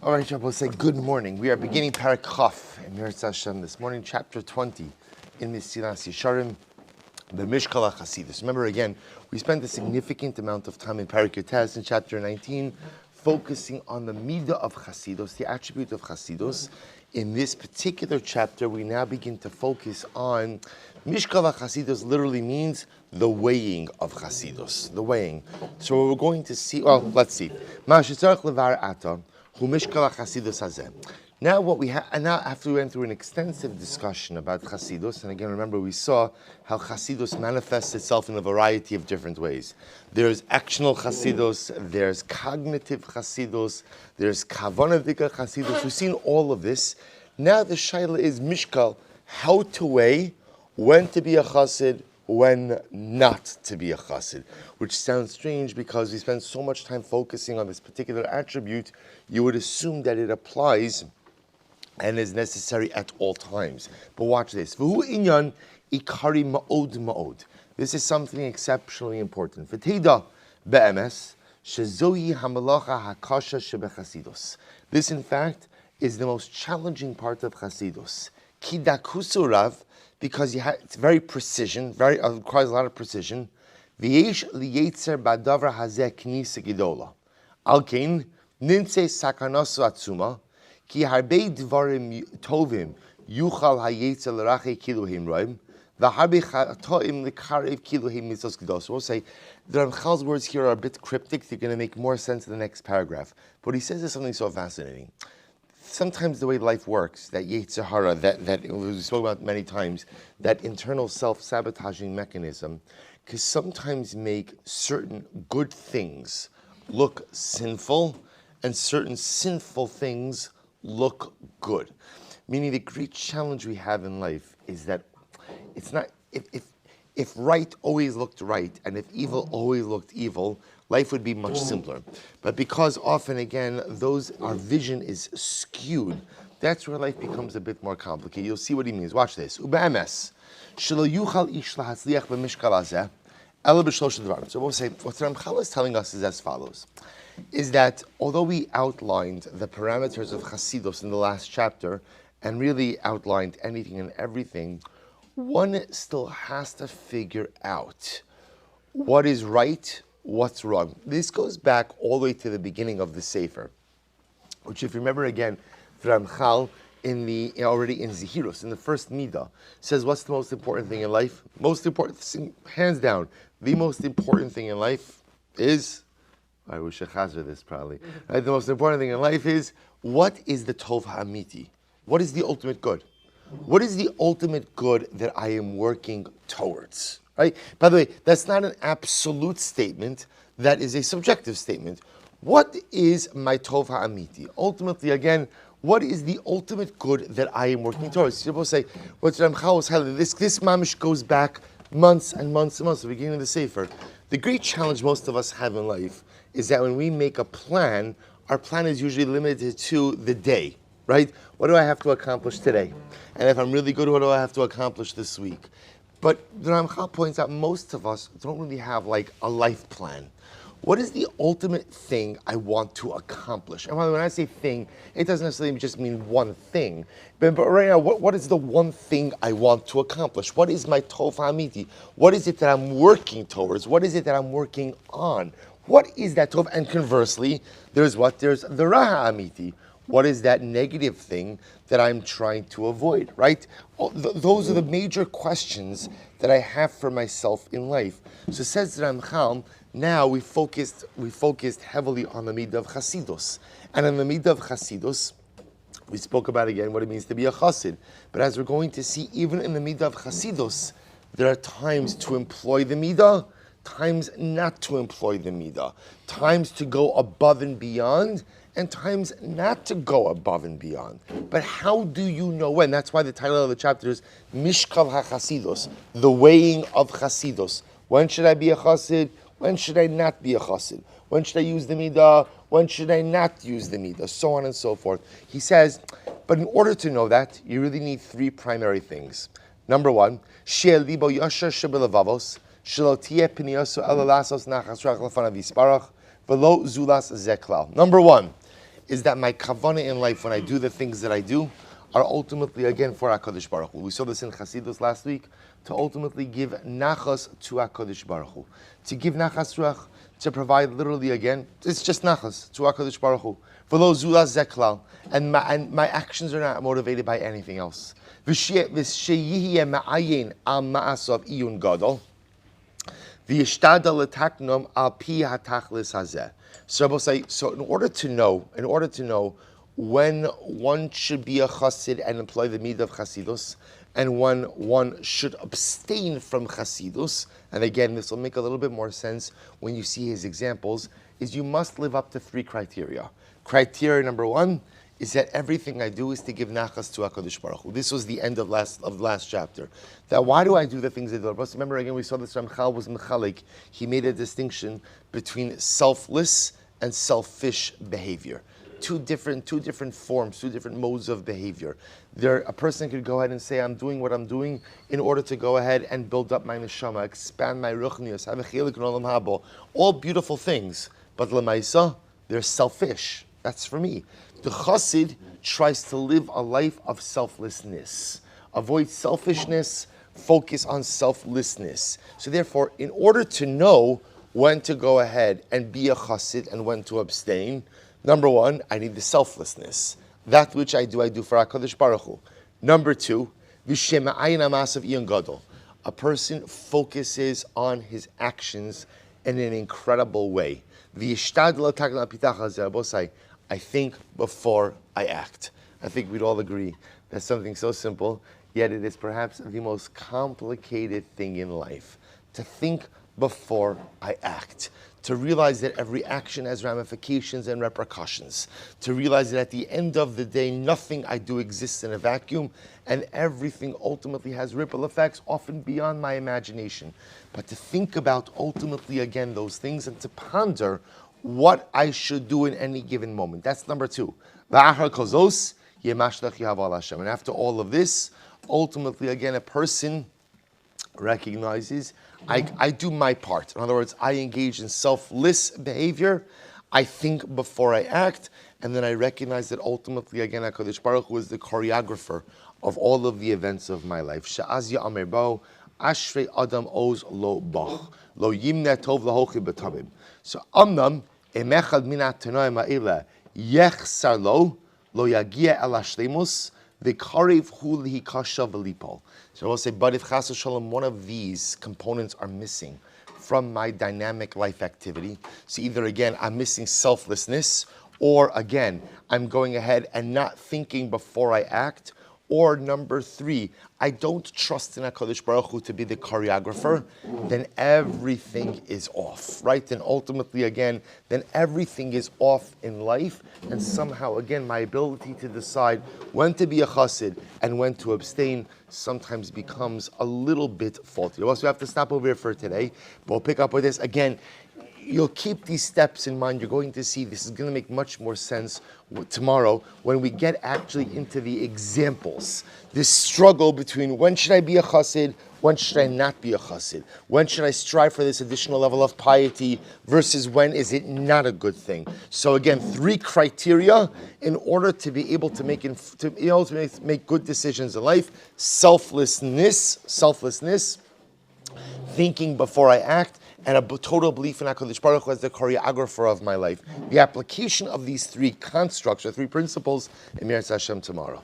All right, Shabbos, say good morning. We are beginning Parak Chaf in Meretz Hashem this morning, chapter 20 in Mesillas Yesharim, the Mishkal HaChassidus. Remember again, we spent a significant amount of time in Parak Yotes in chapter 19, focusing on the midah of Chassidus, the attribute of Chassidus. In this particular chapter, we now begin to focus on Mishkal HaChassidus. Literally means the weighing of Chassidus, the weighing. So we're going to see. Well, let's see. Now what we have, and now after we went through an extensive discussion about Chassidus, and again remember we saw how Chassidus manifests itself in a variety of different ways. There's actional Chassidus, there's cognitive Chassidus, there's kavanadika Chassidus. We've seen all of this. Now the shaila is Mishkal, how to weigh when to be a Chassid, when not to be a chassid, which sounds strange because we spend so much time focusing on this particular attribute, you would assume that it applies and is necessary at all times. But watch this. V'hu inyan ikari ma'od ma'od. This is something exceptionally important. V'teida be'emes shezohi hamalacha hakasha shebechasidus. This, in fact, is the most challenging part of Chasidus. Kidakusu rav, because it's very precision, requires a lot of precision. V'yesh liyetzer badavar hazeh knisa gidola. Alkein ninse sakanasu atzuma ki harbe dvarim tovim yuchal hayetzer l'rachei kiluhim roim v'harbe chatoim l'karev kiluhim mitzos gidos. We'll say the Ramchal's words here are a bit cryptic. They're going to make more sense in the next paragraph. But he says there's something so fascinating. Sometimes the way life works, that Yetzer Hara, that we spoke about many times, that internal self-sabotaging mechanism, can sometimes make certain good things look sinful and certain sinful things look good. Meaning the great challenge we have in life is that it's not, if right always looked right and if evil always looked evil, life would be much simpler. But because often, again, our vision is skewed, that's where life becomes a bit more complicated. You'll see what he means. Watch this. U'be'emes, shelo yuchal ish lahatzliach b'mishkal hazeh, ela b'shlosh dvarim. So we'll say, what the Ramchal is telling us is as follows, is that although we outlined the parameters of Chassidus in the last chapter, and really outlined anything and everything, one still has to figure out what is right, what's wrong. This goes back all the way to the beginning of the Sefer, which, if you remember again, the Ramchal already in Zehirus, in the first Midah, says what's the most important thing in life? Most important thing, hands down, the most important thing in life is, I wish I chazar this probably, right? The most important thing in life is, what is the Tov Ha'amiti? What is the ultimate good? What is the ultimate good that I am working towards? Right? By the way, that's not an absolute statement. That is a subjective statement. What is my Tov Ha'amiti? Ultimately, again, what is the ultimate good that I am working towards? You're supposed to say, what Ramchal was highlighting, this mamish goes back months and months and months, the beginning of the Sefer. The great challenge most of us have in life is that when we make a plan, our plan is usually limited to the day. Right? What do I have to accomplish today? And if I'm really good, what do I have to accomplish this week? But the Ramchal points out most of us don't really have like a life plan. What is the ultimate thing I want to accomplish? And when I say thing, it doesn't necessarily just mean one thing. But right now, what is the one thing I want to accomplish? What is my Tov Ha'amiti? What is it that I'm working towards? What is it that I'm working on? What is that Tov? And conversely, there's what? There's the Ra Ha'amiti. What is that negative thing that I'm trying to avoid, right? Those are the major questions that I have for myself in life. So says Ramchal, now we focused heavily on the midah of Chassidus. And in the midah of Chassidus, we spoke about again what it means to be a chassid. But as we're going to see, even in the midah of Chassidus, there are times to employ the midah, times not to employ the midah, times to go above and beyond, and times not to go above and beyond. But how do you know when? That's why the title of the chapter is Mishkal HaChassidus, the weighing of Chassidus. When should I be a chassid? When should I not be a chassid? When should I use the midah? When should I not use the midah? So on and so forth. He says, but in order to know that, you really need three primary things. Number one, she'el libo yashar shebelevavos, shelo tieh piniyaso ela lasos nachas rach lefanav yisparach, velo zulas zeklal. Number one, is that my kavanah in life, when I do the things that I do, are ultimately, again, for HaKadosh Baruch Hu. We saw this in HaChassidus last week, to ultimately give nachas to HaKadosh Baruch Hu. To give nachas ruach, to provide literally, again, it's just nachas to HaKadosh Baruch Hu. For those zula zeklal, and my actions are not motivated by anything else. V'sheyihye ma'ayin al ma'asav iyun gadol. V'yishtadal letaknom al pi hatachlis hazeh. So I will say, so in order to know when one should be a chassid and employ the midah of chassidus, and when one should abstain from chassidus, and again, this will make a little bit more sense when you see his examples, is you must live up to 3 criteria. Criteria number 1 is that everything I do is to give nachas to HaKadosh Baruch Hu. This was the end of last chapter. That why do I do the things I do? Remember again, we saw this Ramchal was mechalik. He made a distinction between selfless and selfish behavior. Two different forms, 2 different modes of behavior. A person could go ahead and say, I'm doing what I'm doing in order to go ahead and build up my neshama, expand my ruchnius, have a chilik in olam haba. All beautiful things, but lemaisa, they're selfish. That's for me. The chassid tries to live a life of selflessness. Avoid selfishness, focus on selflessness. So therefore, in order to know when to go ahead and be a chassid and when to abstain, number 1, I need the selflessness. That which I do for HaKadosh Baruch Hu. Number 2, v'shema'ayin amasav iyun gadol. A person focuses on his actions in an incredible way. V'yishtadel letaknom al pi hatachlis hazeh. I think before I act. I think we'd all agree that's something so simple, yet it is perhaps the most complicated thing in life. To think before I act. To realize that every action has ramifications and repercussions. To realize that at the end of the day, nothing I do exists in a vacuum, and everything ultimately has ripple effects, often beyond my imagination. But to think about ultimately, again, those things and to ponder what I should do in any given moment. That's number 2. And after all of this, ultimately, again, a person recognizes I do my part. In other words, I engage in selfless behavior. I think before I act, and then I recognize that ultimately, again, HaKadosh Baruch Hu is the choreographer of all of the events of my life. Sha'az ya'amer bo, ashrei adam oz lo bach, lo yimne tov lahochi b'tabim. So amnam emechad minat tanoim ha'ila yechsar lo yagia el hashleimus v'karev hu lihi kasha v'lipol. So I will say, but if chas v'shalom, one of these components are missing from my dynamic life activity, so either again I'm missing selflessness, or again I'm going ahead and not thinking before I act, or number 3, I don't trust in HaKadosh Baruch Hu to be the choreographer, then everything is off, right? Then ultimately, again, then everything is off in life, and somehow, again, my ability to decide when to be a chassid and when to abstain sometimes becomes a little bit faulty. Also, we have to stop over here for today, but we'll pick up with this. Again, you'll keep these steps in mind. You're going to see this is going to make much more sense tomorrow when we get actually into the examples. This struggle between when should I be a chassid, when should I not be a chassid? When should I strive for this additional level of piety versus when is it not a good thing? So again, 3 criteria in order to be able to make good decisions in life: selflessness, thinking before I act, and a total belief in HaKadosh Baruch Hu as the choreographer of my life. The application of these 3 constructs, or 3 principles, in Mesillas Hashem tomorrow.